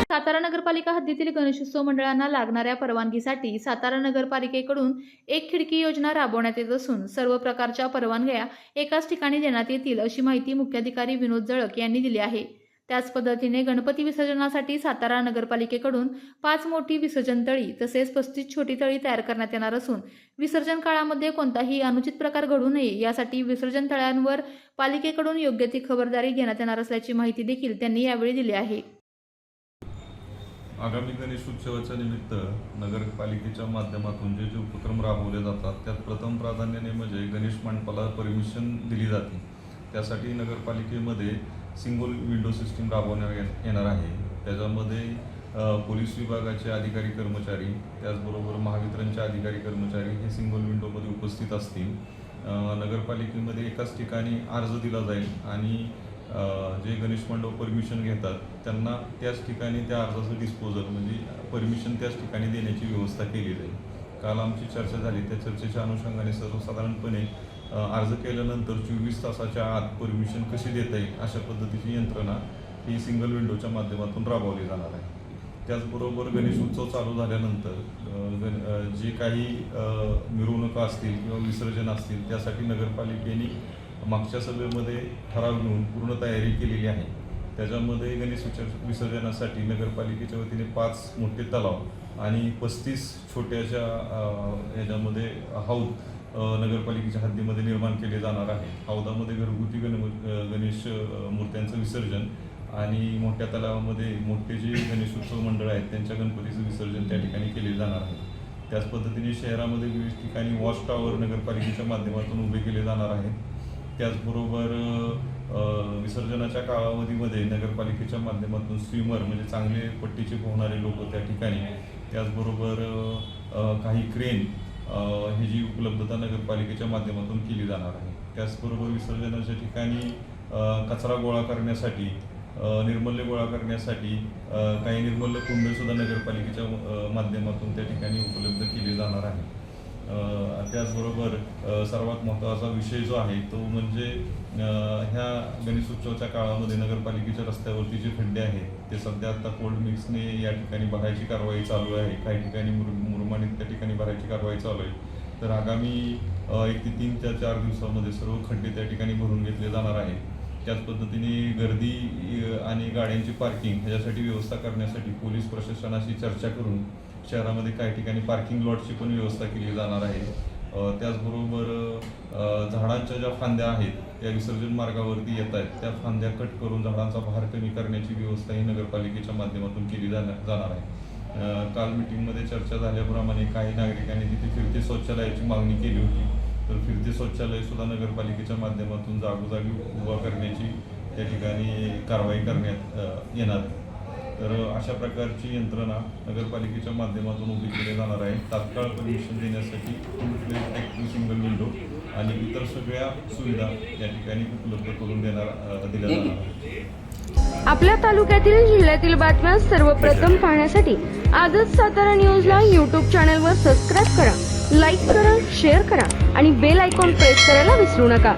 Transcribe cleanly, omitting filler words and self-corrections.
सातारा नगरपालिका हद्दीतील गणेशोत्सव मंडळांना लागणाऱ्या परवानगीसाठी सातारा नगरपालिकेकडून एक खिडकी योजना राबवण्यात येत असून सर्व प्रकारच्या परवानग्या एकाच ठिकाणी देण्यात येतील अशी माहिती मुख्याधिकारी विनोद जळक यांनी दिली आहे। त्याच पद्धतीने गणपती विसर्जनासाठी सातारा नगरपालिकेकडून 5 मोठी विसर्जन तळी तसेच 35 छोटी तळी तयार करण्यात येणार असून विसर्जन काळामध्ये कोणताही अनुचित प्रकार घडू नये यासाठी विसर्जन तळ्यांवर पालिकेकडून योग्य ती खबरदारी घेण्यात येणार असल्याची माहिती देखील त्यांनी यावेळी दिली आहे। आगामी गणेश उत्सवाच्या निमित्त नगरपालिकेच्या माध्यमातून जे उपक्रम राबवले जातात त्यात प्रथम प्राधान्याने म्हणजे गणेश मंडपाला परमिशन दिली जाते। त्यासाठी नगरपालिकेमध्ये सिंगल विंडो सिस्टीम राबवण्यात येणार आहे। त्याच्यामध्ये पोलीस विभागाचे अधिकारी कर्मचारी त्याचबरोबर महावितरणचे अधिकारी कर्मचारी हे सिंगल विंडोमध्ये उपस्थित असतील। नगरपालिकेमध्ये एकाच ठिकाणी अर्ज दिला जाईल आणि जे गणेश मंडप परमिशन घेतात त्यांना त्याच ठिकाणी त्या अर्जाचं डिस्पोजल म्हणजे परमिशन त्याच ठिकाणी देण्याची व्यवस्था केली जाईल। काल आमची चर्चा झाली, त्या चर्चेच्या अनुषंगाने सर्वसाधारणपणे अर्ज केल्यानंतर 24 तासाच्या आत परमिशन कशी देता येईल अशा पद्धतीची यंत्रणा ही सिंगल विंडोच्या माध्यमातून राबवली जाणार आहे। त्याचबरोबर गणेश उत्सव चालू झाल्यानंतर जे काही मिरवणुका असतील किंवा विसर्जन असतील त्यासाठी नगरपालिकेने मागच्या सभेमध्ये ठराव घेऊन पूर्ण तयारी केलेली आहे। त्याच्यामध्ये गणेश विसर्जनासाठी नगरपालिकेच्या वतीने 5 मोठे तलाव आणि 35 छोट्याशा ह्याच्यामध्ये हौद नगरपालिकेच्या हद्दीमध्ये निर्माण केले जाणार आहे। हौदामध्ये घरगुती गणेश मूर्त्यांचं विसर्जन आणि मोठ्या तलावामध्ये मोठे जे गणेशोत्सव मंडळ आहेत त्यांच्या गणपतीचं विसर्जन त्या ठिकाणी केले जाणार आहे। त्याच पद्धतीने शहरामध्ये विविध ठिकाणी वॉच टॉवर नगरपालिकेच्या माध्यमातून उभे केले जाणार आहेत। त्याचबरोबर विसर्जनाच्या कालावधीमध्ये नगरपालिकेच्या माध्यमातून स्विमर म्हणजे चांगले पट्टीचे पोहणारे लोक त्या ठिकाणी, त्याचबरोबर काही क्रेन ही जी उपलब्धता नगरपालिकेच्या माध्यमातून केली जाणार आहे। त्याचबरोबर विसर्जनाच्या ठिकाणी कचरा गोळा करण्यासाठी निर्मल्य गोळा करण्यासाठी काही निर्मल्य कुंडसुद्धा नगरपालिकेच्या माध्यमातून त्या ठिकाणी उपलब्ध केली जाणार आहे। त्याचबरोबर सर्वात महत्त्वाचा विषय जो आहे तो म्हणजे ह्या गणेशोत्सवाच्या काळामध्ये नगरपालिकेच्या रस्त्यावरती जे खड्डे आहेत ते सध्या आता कोल्ड मिक्सने या ठिकाणी भरायची कारवाई चालू आहे। काही ठिकाणी मुरमाडीत त्या ठिकाणी भरायची कारवाई चालू आहे। तर आगामी 1 ते 3 ते 4 दिवसामध्ये सर्व खड्डे त्या ठिकाणी भरून घेतले जाणार आहे। त्याच पद्धतीने गर्दी आणि गाड्यांची पार्किंग ह्याच्यासाठी व्यवस्था करण्यासाठी पोलीस प्रशासनाशी चर्चा करून शहरामध्ये काही ठिकाणी पार्किंग लॉटची पण व्यवस्था केली जाणार आहे। त्याचबरोबर झाडांच्या ज्या फांद्या आहेत त्या विसर्जन मार्गावरती येत आहेत त्या फांद्या कट करून झाडांचा भार कमी करण्याची व्यवस्था ही नगरपालिकेच्या माध्यमातून केली जाणार आहे। काल मीटिंगमध्ये चर्चा झाल्याप्रमाणे काही नागरिकांनी तिथे फिरते शौचालयाची मागणी केली होती, तर फिरते शौचालय सुद्धा नगरपालिकेच्या माध्यमातून जागोजागी उभा करण्याची त्या ठिकाणी कारवाई करण्यात येणार। तर अशा प्रकारची यंत्रणा नगरपालिकेच्या माध्यमातून उभी केली जाणार आहे। तात्काळ परमिशन देण्यासाठी ॲक्टिव्ह सिंगल विंडो आणि इतर सगळ्या सुविधा या ठिकाणी उपलब्ध करून दिल्या जाणार आहेत। आपल्या तालुक्यातील जिल्ह्यातील बातम्या सर्वप्रथम पाहण्यासाठी आजच सातारा न्यूजला YouTube चॅनलवर सबस्क्राईब करा, लाईक करा, शेअर करा आणि बेल आयकॉन प्रेस करायला विसरू नका।